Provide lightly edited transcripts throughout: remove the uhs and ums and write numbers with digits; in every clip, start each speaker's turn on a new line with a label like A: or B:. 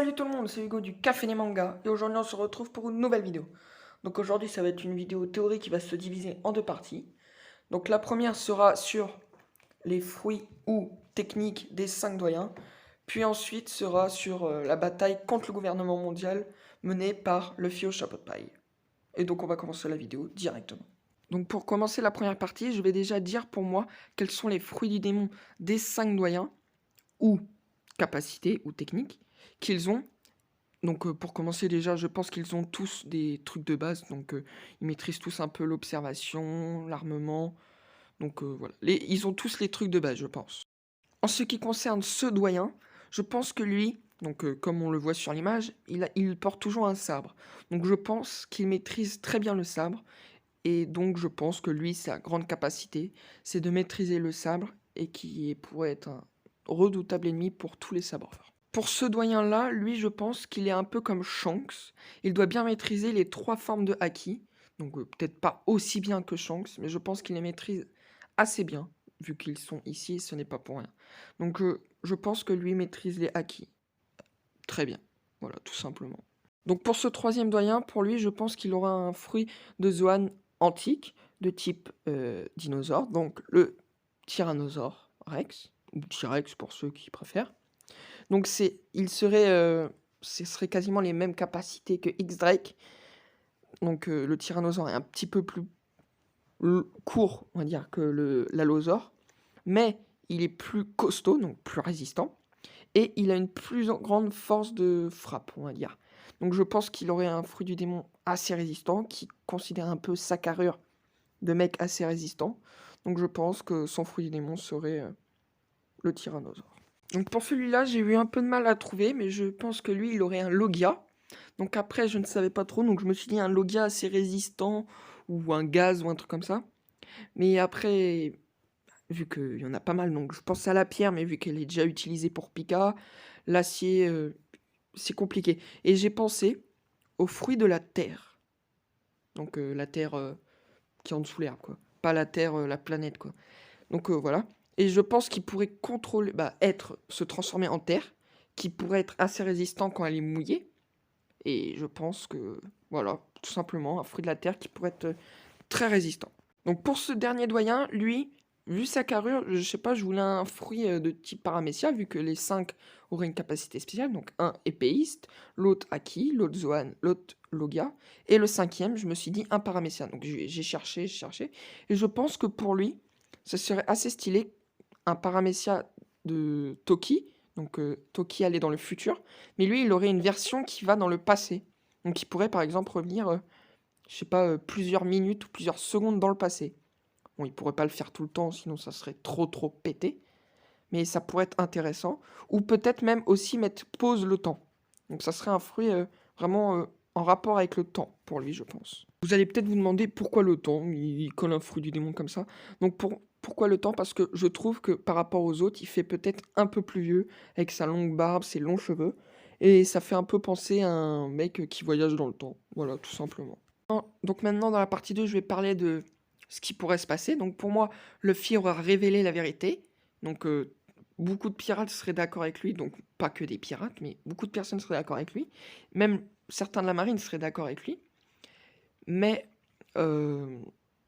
A: Salut tout le monde, c'est Hugo du Café des Mangas et aujourd'hui on se retrouve pour une nouvelle vidéo. Donc aujourd'hui ça va être une vidéo théorique qui va se diviser en deux parties. Donc la première sera sur les fruits ou techniques des 5 doyens, puis ensuite sera sur la bataille contre le gouvernement mondial menée par Luffy au chapeau de paille. Et donc on va commencer la vidéo directement. Donc pour commencer la première partie, je vais déjà dire pour moi quels sont les fruits du démon des 5 doyens ou capacités ou techniques qu'ils ont. Donc pour commencer déjà, je pense qu'ils ont tous des trucs de base, donc ils maîtrisent tous un peu l'observation, l'armement, donc voilà. Ils ont tous les trucs de base, je pense. En ce qui concerne ce doyen, je pense que lui, donc comme on le voit sur l'image, il porte toujours un sabre. Donc je pense qu'il maîtrise très bien le sabre, et donc je pense que lui, sa grande capacité, c'est de maîtriser le sabre, et qui pourrait être un redoutable ennemi pour tous les sabreurs. Pour ce doyen-là, lui, je pense qu'il est un peu comme Shanks. Il doit bien maîtriser les 3 formes de haki. Donc peut-être pas aussi bien que Shanks, mais je pense qu'il les maîtrise assez bien, vu qu'ils sont ici, ce n'est pas pour rien. Donc je pense que lui maîtrise les haki très bien. Voilà, tout simplement. Donc pour ce troisième doyen, pour lui, je pense qu'il aura un fruit de Zoan antique, de type dinosaure, donc le Tyrannosaure Rex, ou T-Rex pour ceux qui préfèrent. Donc ce serait quasiment les mêmes capacités que X-Drake. Donc le tyrannosaure est un petit peu plus court, on va dire, que l'allosaure. Mais il est plus costaud, donc plus résistant. Et il a une plus grande force de frappe, on va dire. Donc je pense qu'il aurait un fruit du démon assez résistant, qui considère un peu sa carrure de mec assez résistant. Donc je pense que son fruit du démon serait le tyrannosaure. Donc pour celui-là, j'ai eu un peu de mal à trouver, mais je pense que lui, il aurait un Logia. Donc après, je ne savais pas trop, donc je me suis dit un Logia assez résistant, ou un gaz, ou un truc comme ça. Mais après, vu qu'il y en a pas mal, donc je pense à la pierre, mais vu qu'elle est déjà utilisée pour Pika, l'acier, c'est compliqué. Et j'ai pensé aux fruits de la terre. Donc la terre qui est en dessous l'air, quoi. Pas la terre, la planète, quoi. Donc voilà. Et je pense qu'il pourrait contrôler, se transformer en terre, qui pourrait être assez résistant quand elle est mouillée. Et je pense que, voilà, tout simplement, un fruit de la terre qui pourrait être très résistant. Donc pour ce dernier doyen, lui, vu sa carrure, je sais pas, je voulais un fruit de type paramécia, vu que les 5 auraient une capacité spéciale. Donc un épéiste, l'autre Haki, l'autre Zoan, l'autre Logia. Et le 5e, je me suis dit un paramécia. Donc j'ai cherché, et je pense que pour lui, ce serait assez stylé, un paramécia de Toki. Donc Toki allait dans le futur. Mais lui, il aurait une version qui va dans le passé. Donc il pourrait par exemple revenir, je sais pas, plusieurs minutes ou plusieurs secondes dans le passé. Bon, il pourrait pas le faire tout le temps, sinon ça serait trop pété. Mais ça pourrait être intéressant. Ou peut-être même aussi mettre pause le temps. Donc ça serait un fruit vraiment en rapport avec le temps pour lui, je pense. Vous allez peut-être vous demander pourquoi le temps, il colle un fruit du démon comme ça. Donc pourquoi le temps? Parce que je trouve que par rapport aux autres, il fait peut-être un peu plus vieux, avec sa longue barbe, ses longs cheveux. Et ça fait un peu penser à un mec qui voyage dans le temps. Voilà, tout simplement. Donc maintenant, dans la partie 2, je vais parler de ce qui pourrait se passer. Donc pour moi, Luffy aura révélé la vérité. Donc beaucoup de pirates seraient d'accord avec lui. Donc pas que des pirates, mais beaucoup de personnes seraient d'accord avec lui. Même certains de la marine seraient d'accord avec lui. Mais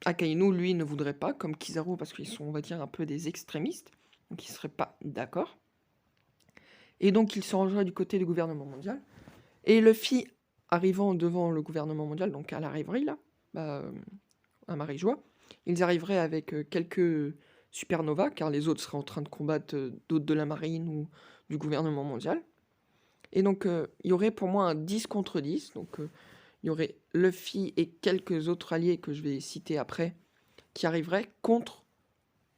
A: Akainu, lui, ne voudrait pas, comme Kizaru, parce qu'ils sont, on va dire, un peu des extrémistes. Donc ils ne seraient pas d'accord. Et donc il se rangerait du côté du gouvernement mondial. Et Luffy, arrivant devant le gouvernement mondial, donc à la rêverie, là, à Marie-Joie, ils arriveraient avec quelques supernovas, car les autres seraient en train de combattre d'autres de la marine ou du gouvernement mondial. Et donc, il y aurait pour moi un 10 contre 10. Donc, il y aurait Luffy et quelques autres alliés que je vais citer après, qui arriveraient contre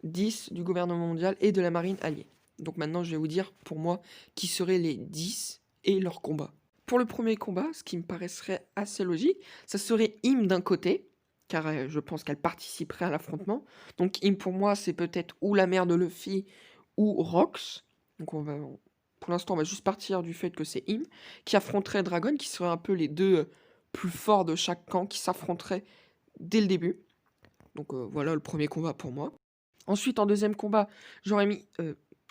A: 10 du gouvernement mondial et de la marine alliée. Donc maintenant, je vais vous dire, pour moi, qui seraient les 10 et leur combat. Pour le premier combat, ce qui me paraîtrait assez logique, ça serait Im d'un côté, car je pense qu'elle participerait à l'affrontement. Donc Im, pour moi, c'est peut-être ou la mère de Luffy ou Rox. Donc pour l'instant, on va juste partir du fait que c'est Im, qui affronterait Dragon, qui seraient un peu les deux plus forts de chaque camp, qui s'affronteraient dès le début. Donc voilà le premier combat pour moi. Ensuite, en deuxième combat, j'aurais mis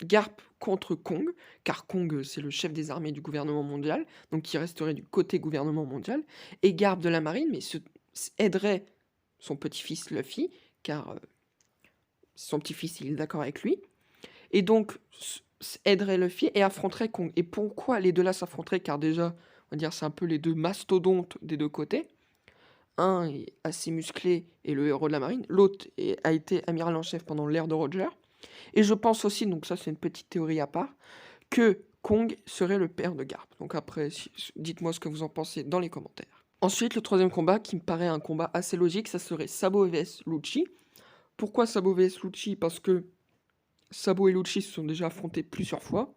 A: Garp contre Kong, car Kong, c'est le chef des armées du gouvernement mondial, donc qui resterait du côté gouvernement mondial, et Garp de la marine, mais aiderait son petit-fils Luffy, car son petit-fils, il est d'accord avec lui, et donc aiderait Luffy et affronterait Kong. Et pourquoi les deux là s'affronteraient? Car déjà, on va dire, c'est un peu les deux mastodontes des deux côtés. Un est assez musclé et le héros de la marine, l'autre a été amiral en chef pendant l'ère de Roger. Et je pense aussi, donc ça c'est une petite théorie à part, que Kong serait le père de Garp. Donc après, dites-moi ce que vous en pensez dans les commentaires. Ensuite, le troisième combat, qui me paraît un combat assez logique, ça serait Sabo vs Lucci. Pourquoi Sabo vs Lucci? Parce que Sabo et Lucci se sont déjà affrontés plusieurs fois,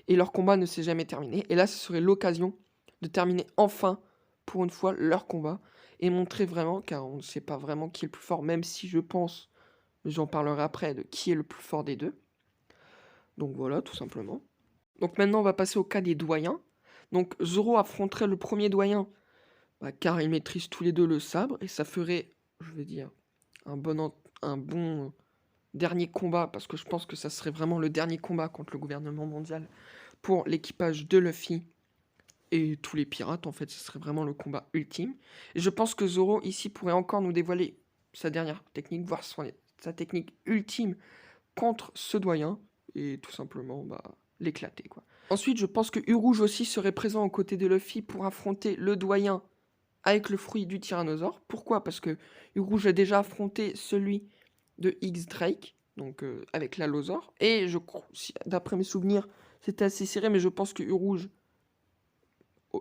A: et leur combat ne s'est jamais terminé. Et là, ce serait l'occasion de terminer enfin, pour une fois, leur combat, et montrer vraiment, car on ne sait pas vraiment qui est le plus fort, même si je pense, j'en parlerai après, de qui est le plus fort des deux. Donc voilà, tout simplement. Donc maintenant, on va passer au cas des doyens. Donc Zoro affronterait le premier doyen, car ils maîtrisent tous les deux le sabre, et ça ferait, je vais dire, un bon dernier combat, parce que je pense que ça serait vraiment le dernier combat contre le gouvernement mondial pour l'équipage de Luffy et tous les pirates. En fait, ce serait vraiment le combat ultime. Et je pense que Zoro, ici, pourrait encore nous dévoiler sa dernière technique, voire sa technique ultime contre ce doyen, et tout simplement l'éclater, quoi. Ensuite, je pense que U-Rouge aussi serait présent aux côtés de Luffy pour affronter le doyen avec le fruit du tyrannosaure. Pourquoi? Parce que U-Rouge a déjà affronté celui de X-Drake, donc avec l'allosaure. Et je crois, d'après mes souvenirs, c'était assez serré, mais je pense que U-Rouge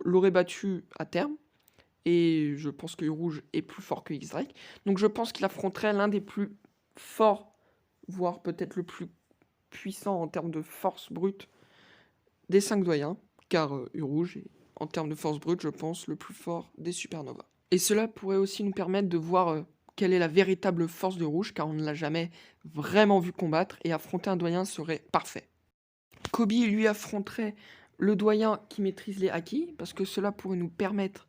A: l'aurait battu à terme. Et je pense que U-Rouge est plus fort que X-Drake. Donc je pense qu'il affronterait l'un des plus forts, voire peut-être le plus puissant en termes de force brute des 5 doyens, car U-Rouge est, en termes de force brute, je pense, le plus fort des supernovas. Et cela pourrait aussi nous permettre de voir quelle est la véritable force de Rouge, car on ne l'a jamais vraiment vu combattre, et affronter un doyen serait parfait. Kobe lui affronterait le doyen qui maîtrise les haki, parce que cela pourrait nous permettre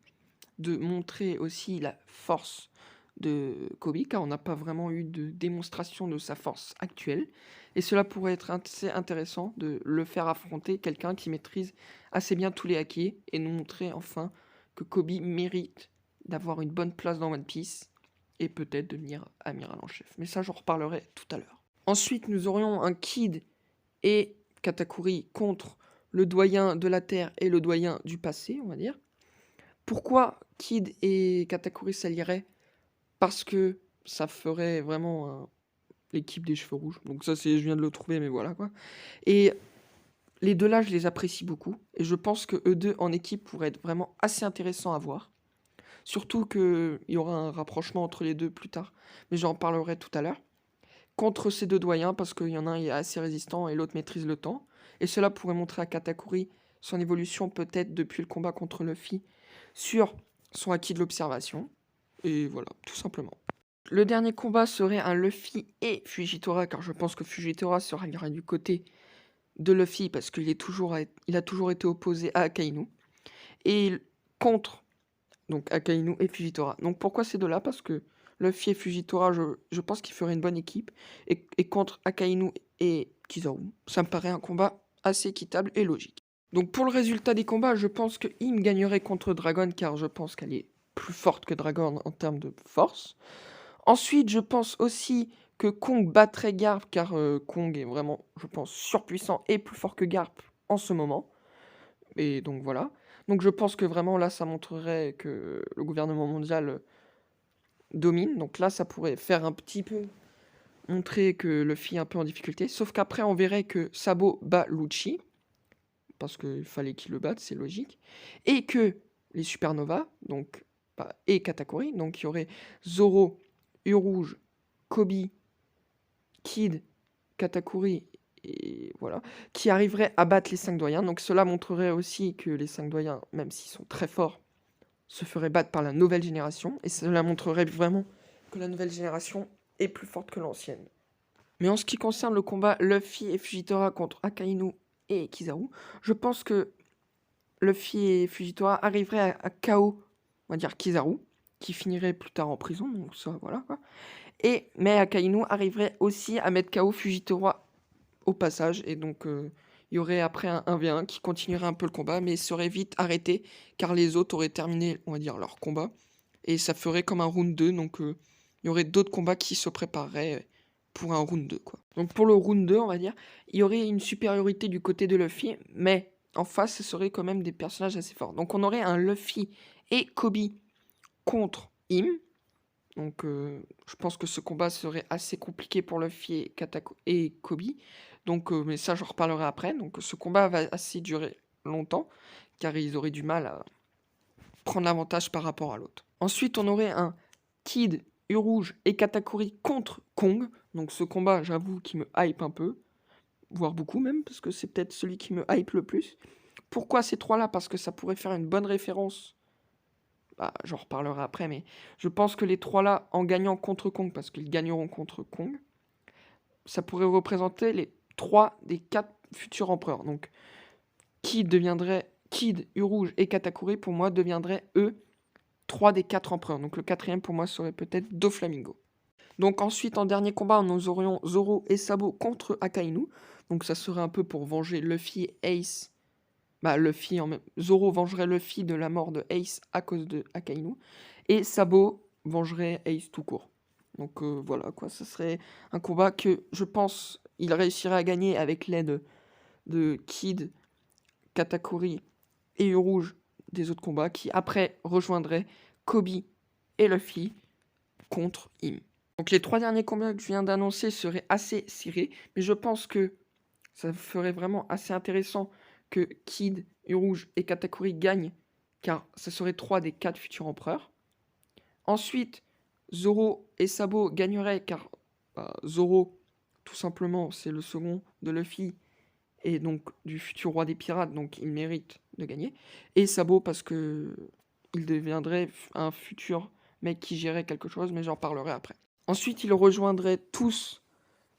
A: de montrer aussi la force de Kobe, car on n'a pas vraiment eu de démonstration de sa force actuelle. Et cela pourrait être assez intéressant de le faire affronter quelqu'un qui maîtrise assez bien tous les haki et nous montrer enfin que Kobe mérite d'avoir une bonne place dans One Piece et peut-être devenir amiral en chef. Mais ça, j'en reparlerai tout à l'heure. Ensuite, nous aurions un Kid et Katakuri contre le doyen de la Terre et le doyen du passé, on va dire. Pourquoi Kid et Katakuri s'allieraient? Parce que ça ferait vraiment l'équipe des cheveux rouges. Donc ça, je viens de le trouver, mais voilà quoi. Et les deux là, je les apprécie beaucoup. Et je pense que eux deux en équipe pourraient être vraiment assez intéressants à voir. Surtout qu'il y aura un rapprochement entre les deux plus tard. Mais j'en parlerai tout à l'heure. Contre ces deux doyens, parce qu'il y en a un qui est assez résistant et l'autre maîtrise le temps. Et cela pourrait montrer à Katakuri son évolution peut-être depuis le combat contre Luffy sur son acquis de l'observation. Et voilà, tout simplement. Le dernier combat serait un Luffy et Fujitora, car je pense que Fujitora sera du côté de Luffy, parce qu'il a toujours été opposé à Akainu. Et contre donc Akainu et Fujitora. Donc pourquoi ces deux-là? Parce que Luffy et Fujitora, je pense qu'ils feraient une bonne équipe. Et contre Akainu et Kizaru, ça me paraît un combat assez équitable et logique. Donc pour le résultat des combats, je pense que Im gagnerait contre Dragon, car je pense qu'elle est plus forte que Dragon en termes de force. Ensuite, je pense aussi que Kong battrait Garp, car Kong est vraiment, je pense, surpuissant et plus fort que Garp en ce moment. Et donc voilà. Donc je pense que vraiment là, ça montrerait que le gouvernement mondial domine. Donc là, ça pourrait faire un petit peu montrer que Luffy est un peu en difficulté. Sauf qu'après, on verrait que Sabo bat Lucci, parce qu'il fallait qu'il le batte, c'est logique. Et que les supernovas, donc, et Katakuri, donc il y aurait Zoro, U-Rouge, Kobe, Kid, Katakuri, et voilà, qui arriveraient à battre les 5 doyens. Donc cela montrerait aussi que les 5 doyens, même s'ils sont très forts, se feraient battre par la nouvelle génération. Et cela montrerait vraiment que la nouvelle génération est plus forte que l'ancienne. Mais en ce qui concerne le combat Luffy et Fujitora contre Akainu et Kizaru, je pense que Luffy et Fujitora arriveraient à KO, on va dire Kizaru, qui finirait plus tard en prison, donc ça, voilà quoi. Mais Akainu arriverait aussi à mettre KO Fujitora au passage. Et donc, il y aurait après un 1v1 qui continuerait un peu le combat, mais serait vite arrêté, car les autres auraient terminé, on va dire, leur combat. Et ça ferait comme un round 2, donc il y aurait d'autres combats qui se prépareraient pour un round 2, quoi. Donc pour le round 2, on va dire, il y aurait une supériorité du côté de Luffy, mais en face, ce serait quand même des personnages assez forts. Donc on aurait un Luffy et Kobe contre Im. Donc je pense que ce combat serait assez compliqué pour Luffy et Kobe. Donc, mais ça, j'en reparlerai après. Donc ce combat va assez durer longtemps, car ils auraient du mal à prendre l'avantage par rapport à l'autre. Ensuite, on aurait un Kid, U-Rouge et Katakuri contre Kong. Donc ce combat, j'avoue, qui me hype un peu, voire beaucoup même, parce que c'est peut-être celui qui me hype le plus. Pourquoi ces trois-là? Parce que ça pourrait faire une bonne référence. Bah, j'en reparlerai après, mais je pense que les trois-là, en gagnant contre Kong, parce qu'ils gagneront contre Kong, ça pourrait représenter les 3 des 4 futurs empereurs. Donc, Kid, U-Rouge et Katakuri, pour moi, deviendraient, eux, 3 des 4 empereurs. Donc, le quatrième, pour moi, serait peut-être Doflamingo. Donc, ensuite, en dernier combat, nous aurions Zoro et Sabo contre Akainu. Donc, ça serait un peu pour venger Luffy et Ace. Bah, Zoro vengerait Luffy de la mort de Ace à cause de Akainu. Et Sabo vengerait Ace tout court. Donc voilà, quoi. Ça serait un combat que je pense il réussirait à gagner avec l'aide de Kid, Katakuri et U-Rouge des autres combats, qui après rejoindraient Kobe et Luffy contre Im. Donc les 3 derniers combats que je viens d'annoncer seraient assez serrés, mais je pense que ça ferait vraiment assez intéressant que Kid, U-Rouge et Katakuri gagnent, car ça serait 3 des 4 futurs empereurs. Ensuite, Zoro et Sabo gagneraient, car Zoro, tout simplement, c'est le second de Luffy, et donc du futur roi des pirates, donc il mérite de gagner. Et Sabo, parce que il deviendrait un futur mec qui gérait quelque chose, mais j'en parlerai après. Ensuite, ils rejoindraient tous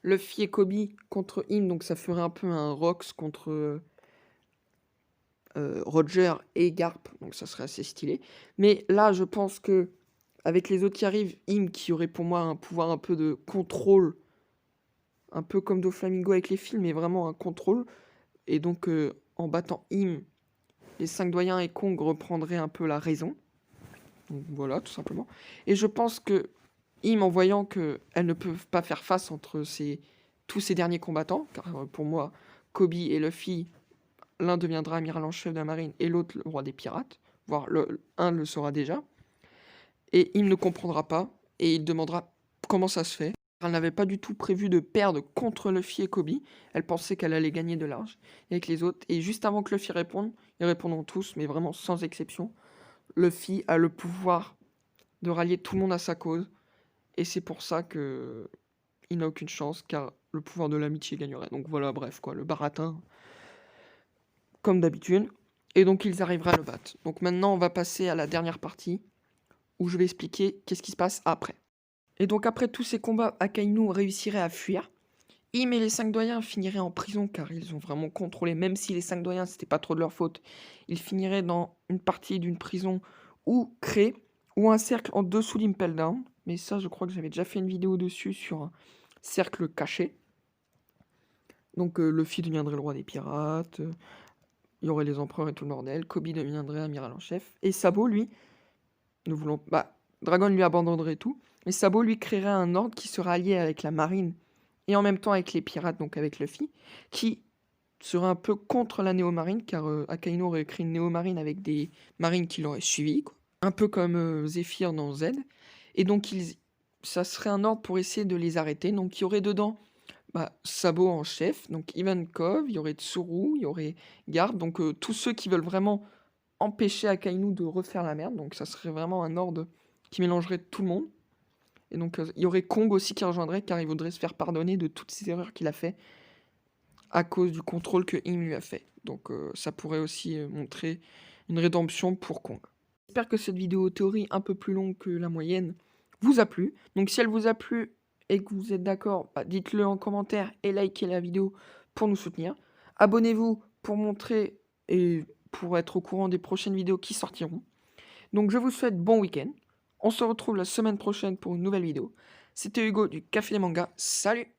A: Luffy et Kobe contre Im, donc ça ferait un peu un Rox contre Roger et Garp, donc ça serait assez stylé. Mais là, je pense que avec les autres qui arrivent, Im qui aurait pour moi un pouvoir un peu de contrôle, un peu comme Doflamingo avec les films, mais vraiment un contrôle. Et donc en battant Im, les 5 doyens et Kong reprendraient un peu la raison. Donc voilà, tout simplement. Et je pense que Im, en voyant qu'elles ne peuvent pas faire face entre tous ces derniers combattants, car pour moi, Kobe et Luffy, l'un deviendra amiral en chef de la marine et l'autre le roi des pirates, voire un le sera déjà. Et il ne comprendra pas, et il demandera comment ça se fait. Elle n'avait pas du tout prévu de perdre contre Luffy et Kobe. Elle pensait qu'elle allait gagner de large avec les autres. Et juste avant que Luffy réponde, ils répondront tous, mais vraiment sans exception. Luffy a le pouvoir de rallier tout le monde à sa cause. Et c'est pour ça que il n'a aucune chance, car le pouvoir de l'amitié gagnerait. Donc voilà, bref, quoi, le baratin, comme d'habitude. Et donc ils arriveraient à le battre. Donc maintenant, on va passer à la dernière partie, où je vais expliquer qu'est-ce qui se passe après. Et donc après tous ces combats, Akainu réussirait à fuir. Im et les 5 doyens finiraient en prison, car ils ont vraiment contrôlé, même si les 5 doyens, c'était pas trop de leur faute, ils finiraient dans une partie d'une prison ou créée, ou un cercle en dessous d'Impel Down. Mais ça, je crois que j'avais déjà fait une vidéo dessus sur un cercle caché. Donc Luffy deviendrait le roi des pirates, il y aurait les empereurs et tout le bordel, Kobe deviendrait amiral en chef, et Sabo, lui, Dragon lui abandonnerait tout, mais Sabo lui créerait un ordre qui serait allié avec la marine et en même temps avec les pirates, donc avec Luffy, qui serait un peu contre la néo-marine, car Akainu aurait créé une néo-marine avec des marines qui l'auraient suivi, quoi. Un peu comme Zephyr dans Z. Et donc ça serait un ordre pour essayer de les arrêter. Donc il y aurait dedans Sabo en chef, donc Ivankov, il y aurait Tsuru, il y aurait Garp, donc tous ceux qui veulent vraiment empêcher Akainu de refaire la merde, donc ça serait vraiment un ordre qui mélangerait tout le monde. Et donc il y aurait Kong aussi qui rejoindrait, car il voudrait se faire pardonner de toutes ces erreurs qu'il a fait à cause du contrôle que Im lui a fait. Donc ça pourrait aussi montrer une rédemption pour Kong. J'espère que cette vidéo théorie un peu plus longue que la moyenne vous a plu. Donc si elle vous a plu et que vous êtes d'accord, dites-le en commentaire et likez la vidéo pour nous soutenir. Abonnez-vous pour montrer et pour être au courant des prochaines vidéos qui sortiront. Donc je vous souhaite bon week-end. On se retrouve la semaine prochaine pour une nouvelle vidéo. C'était Hugo du Café des Mangas. Salut!